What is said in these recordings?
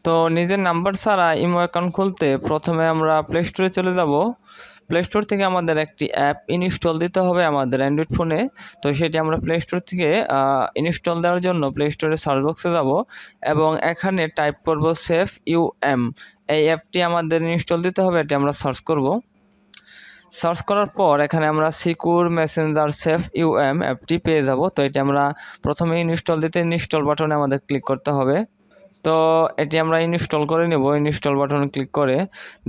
তো নিজের নাম্বার ছাড়া ইমো অ্যাকাউন্ট খুলতে প্রথমে আমরা প্লে স্টোরে চলে যাব। প্লে স্টোর থেকে আমাদের একটি অ্যাপ ইনস্টল দিতে হবে আমাদের অ্যান্ড্রয়েড ফোনে। তো সেটি আমরা প্লে স্টোর থেকে ইনস্টল দেওয়ার জন্য প্লে স্টোরে সার্চ বক্সে যাব এবং এখানে টাইপ করব সেফ ইউএম। এই অ্যাপটি আমাদের ইনস্টল দিতে হবে, এটি আমরা সার্চ করব। সার্চ করার পর এখানে আমরা সিকিউর মেসেঞ্জার সেফ ইউএম অ্যাপটি পেয়ে যাব। তো এটি আমরা প্রথমে ইনস্টল দিতে ইনস্টল বাটনে আমাদের ক্লিক করতে হবে। তো এটি আমরা ইনস্টল করে নেব। ইনস্টল বাটনে ক্লিক করে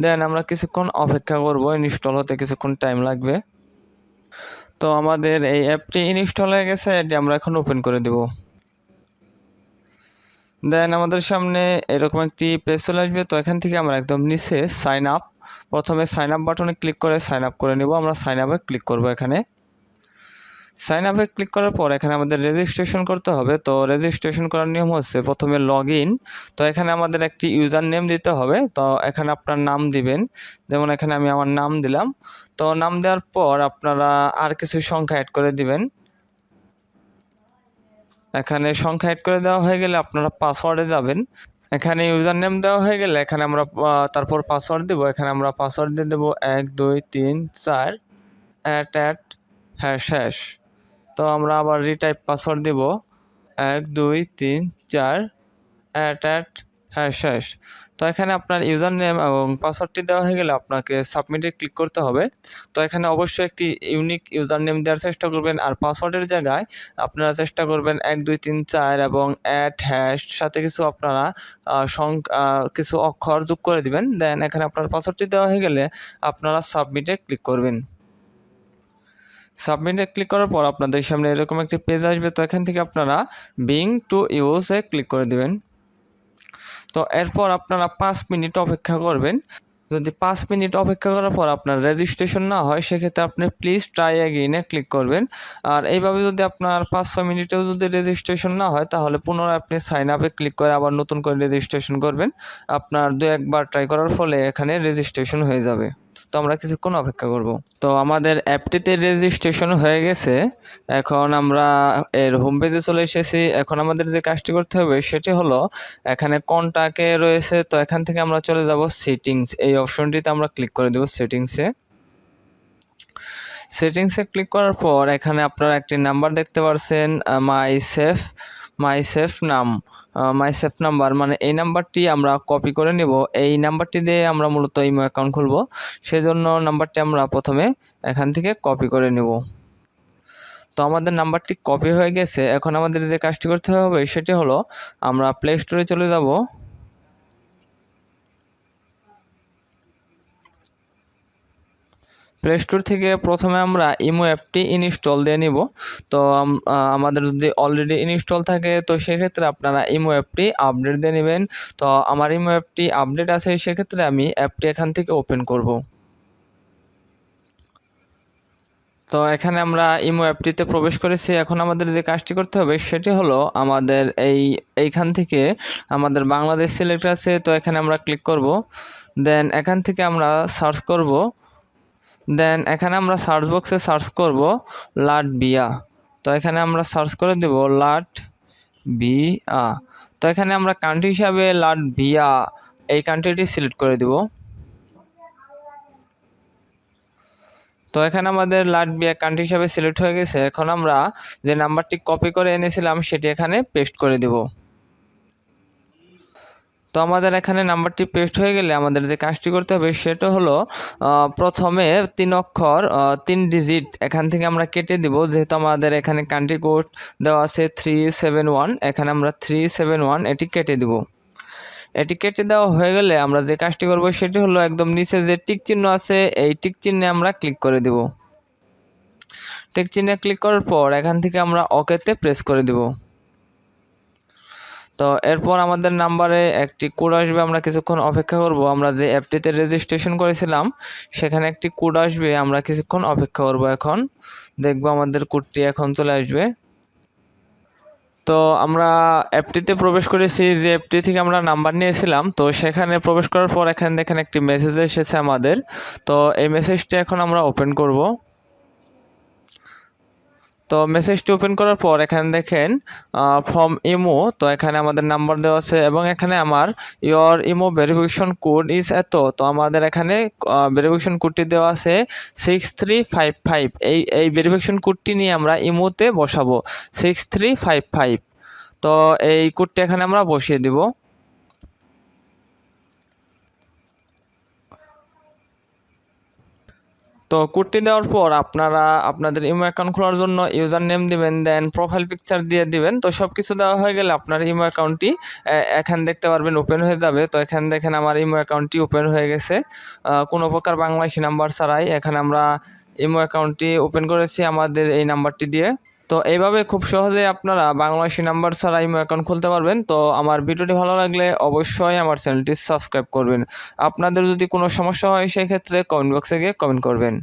দেন আমরা কিছুক্ষণ অপেক্ষা করব, ইনস্টল হতে কিছুক্ষণ টাইম লাগবে। তো আমাদের এই অ্যাপটি ইনস্টল হয়ে গেছে, এটি আমরা এখন ওপেন করে দেব। দেন আমাদের সামনে এরকম একটি পেজ চলে আসবে। তো এখান থেকে আমরা একদম নিচে সাইন আপ, প্রথমে সাইন আপ বাটনে ক্লিক করে সাইন আপ করে নেব। আমরা সাইন আপে ক্লিক করব। এখানে সাইন আপে ক্লিক করার পর এখানে আমাদের রেজিস্ট্রেশন করতে হবে। তো রেজিস্ট্রেশন করার নিয়ম হচ্ছে প্রথমে লগ ইন। তো এখানে আমাদের একটি ইউজার নেম দিতে হবে। তো এখানে আপনার নাম দিবেন, যেমন এখানে আমি আমার নাম দিলাম। তো নাম দেওয়ার পর আপনারা আর কিছু সংখ্যা অ্যাড করে দিবেন। এখানে সংখ্যা অ্যাড করে দেওয়া হয়ে গেলে আপনারা পাসওয়ার্ডে যাবেন। এখানে ইউজার নেম দেওয়া হয়ে গেলে এখানে আমরা তারপর পাসওয়ার্ড দেব। এখানে আমরা পাসওয়ার্ড দিয়ে দেবো 1 2 3 4 ###। তো আমরা আবার রিটাইপ পাসওয়ার্ড দেব 1 2 3 4 ###। তো এখানে আপনার ইউজার নেম এবং পাসওয়ার্ডটি দেওয়া হয়ে গেলে আপনাকে সাবমিটে ক্লিক করতে হবে। তো এখানে অবশ্যই একটি ইউনিক ইউজার নেম দেওয়ার চেষ্টা করবেন, আর পাসওয়ার্ডের জায়গায় আপনারা চেষ্টা করবেন 1 2 3 4 এবং # সাথে কিছু আপনারা কিছু অক্ষর যোগ করে দিবেন। দেন এখানে আপনার পাসওয়ার্ডটি দেওয়া হয়ে গেলে আপনারা সাবমিটে ক্লিক করবেন। সাবমিটে ক্লিক করার পর আপনাদের সামনে এরকম একটি পেজ আসবে। তো এখান থেকে আপনারা বিং টু ইউজে ক্লিক করে দেবেন। তো এরপর আপনারা 5 মিনিট অপেক্ষা করবেন। যদি 5 মিনিট অপেক্ষা করার পর আপনার রেজিস্ট্রেশন না হয় সেক্ষেত্রে আপনি প্লিজ ট্রাই অ্যাগেইনে ক্লিক করবেন। আর এইভাবে যদি আপনার 5-6 মিনিটেও যদি রেজিস্ট্রেশন না হয় তাহলে পুনরায় আপনি সাইন আপে ক্লিক করে আবার নতুন করে রেজিস্ট্রেশন করবেন। আপনার 2-1 বার ট্রাই করার ফলে এখানে রেজিস্ট্রেশন হয়ে যাবে। তো আমরা কিছুক্ষণ অপেক্ষা করব। তো আমাদের অ্যাপটিতে রেজিস্ট্রেশন হয়ে গেছে। এখন আমরা এর হোম পেজে চলে এসেছি। এখন আমাদের যে কাজটি করতে হবে সেটি হলো এখানে কন্টাক্টে রয়েছে। তো এখান থেকে আমরা চলে যাব সেটিংস, এই অপশনটিতে আমরা ক্লিক করে দেব সেটিংসে ক্লিক করার পর এখানে আপনারা একটি নাম্বার দেখতে পাচ্ছেন, মাই সেফ নাম্বার, মানে এই নাম্বারটি আমরা কপি করে নেব। এই নাম্বারটি দিয়ে আমরা মূলত ইমো অ্যাকাউন্ট খুলব, সেজন্য নাম্বারটি আমরা প্রথমে এখান থেকে কপি করে নেব। তো আমাদের নাম্বারটি কপি হয়ে গেছে। এখন আমাদের যে কাজটি করতে হবে সেটি হলো আমরা প্লে স্টোরে চলে যাব। প্লে স্টোর থেকে প্রথমে আমরা ইমো অ্যাপটি ইনস্টল দিয়ে নিব। তো আমাদের যদি অলরেডি ইনস্টল থাকে তো সেক্ষেত্রে আপনারা ইমো অ্যাপটি আপডেট দিয়ে নেবেন। তো আমার ইমো অ্যাপটি আপডেট আছে, সেক্ষেত্রে আমি অ্যাপটি এখান থেকে ওপেন করব। তো এখানে আমরা ইমো অ্যাপটিতে প্রবেশ করেছি। এখন আমাদের যে কাজটি করতে হবে সেটি হলো আমাদের এইখান থেকে আমাদের বাংলাদেশ সিলেক্ট আছে। তো এখানে আমরা ক্লিক করব। দেন এখান থেকে আমরা সার্চ করব। দেন এখানে আমরা সার্চ বক্সে সার্চ করব লাটভিয়া। তো এখানে আমরা সার্চ করে দেব লাটভিয়া। তো এখানে আমরা কান্ট্রি হিসাবে লাটভিয়া এই কান্ট্রিটি সিলেক্ট করে দেব। তো এখানে আমাদের লাটভিয়া কান্ট্রি হিসাবে সিলেক্ট হয়ে গেছে। এখন আমরা যে নাম্বারটি কপি করে এনেছিলাম সেটি এখানে পেস্ট করে দেব। তো আমাদের এখানে নাম্বারটি পেস্ট হয়ে গেলে আমাদের যে কাজটি করতে হবে সেটা হলো প্রথমে 3 অক্ষর 3 ডিজিট এখান থেকে আমরা কেটে দিব। যেহেতু আমাদের এখানে কান্ট্রি কোড দেওয়া আছে 371, এখানে আমরা 371 এটি কেটে দিব। এটি কেটে দেওয়া হয়ে গেলে আমরা যে কাজটি করব সেটি হলো একদম নিচে যে টিক চিহ্ন আছে এই টিক চিহ্নে আমরা ক্লিক করে দেব। টিক চিহ্নে ক্লিক করার পর এখান থেকে আমরা ওকেতে প্রেস করে দেব। তো এরপর আমাদের নাম্বারে একটি কোড আসবে, আমরা কিছুক্ষণ অপেক্ষা করব। আমরা যে অ্যাপটিতে রেজিস্ট্রেশন করেছিলাম সেখানে একটি কোড আসবে, আমরা কিছুক্ষণ অপেক্ষা করব। এখন দেখব আমাদের কোডটি এখন চলে আসবে। তো আমরা অ্যাপটিতে প্রবেশ করেছি, যে অ্যাপটি থেকে আমরা নাম্বার নিয়েছিলাম। তো সেখানে প্রবেশ করার পর এখানে দেখেন একটি মেসেজ এসেছে আমাদের। তো এই মেসেজটি এখন আমরা ওপেন করব। তো মেসেজটি ওপেন করার পর এখানে দেখেন ফ্রম ইমো, তো এখানে আমাদের নাম্বার দেওয়া আছে এবং এখানে আমার your imo verification code is এত, তো আমাদের এখানে ভেরিফিকেশন কোডটি দেওয়া আছে 6355। এই ভেরিফিকেশন কোডটি নিয়ে আমরা ইমোতে বসাবো 6355। তো এই কোডটি এখানে আমরা বসিয়ে দিব। তো কোডটি দেওয়ার পর আপনারা আপনাদের ইমো অ্যাকাউন্ট খোলার জন্য ইউজার নেম দিবেন, দেন প্রোফাইল পিকচার দিয়ে দিবেন। তো সব কিছু দেওয়া হয়ে গেলে আপনার ইমো অ্যাকাউন্টটি এখানে দেখতে পারবেন ওপেন হয়ে যাবে। তো এখানে দেখেন আমার ইমো অ্যাকাউন্টটি ওপেন হয়ে গেছে কোনো প্রকার বাংলাদেশি নাম্বার ছাড়াই। এখানে আমরা ইমো অ্যাকাউন্টটি ওপেন করেছি আমাদের এই নাম্বারটি দিয়ে। তো এইভাবে খুব সহজে আপনারা বাংলাদেশি নাম্বার ছাড়া ইমো অ্যাকাউন্ট খুলতে পারবেন। তো আমার ভিডিওটি ভালো লাগলে অবশ্যই আমার চ্যানেলটি সাবস্ক্রাইব করবেন। আপনাদের যদি কোনো সমস্যা হয় সেক্ষেত্রে কমেন্ট বক্সে গিয়ে কমেন্ট করবেন।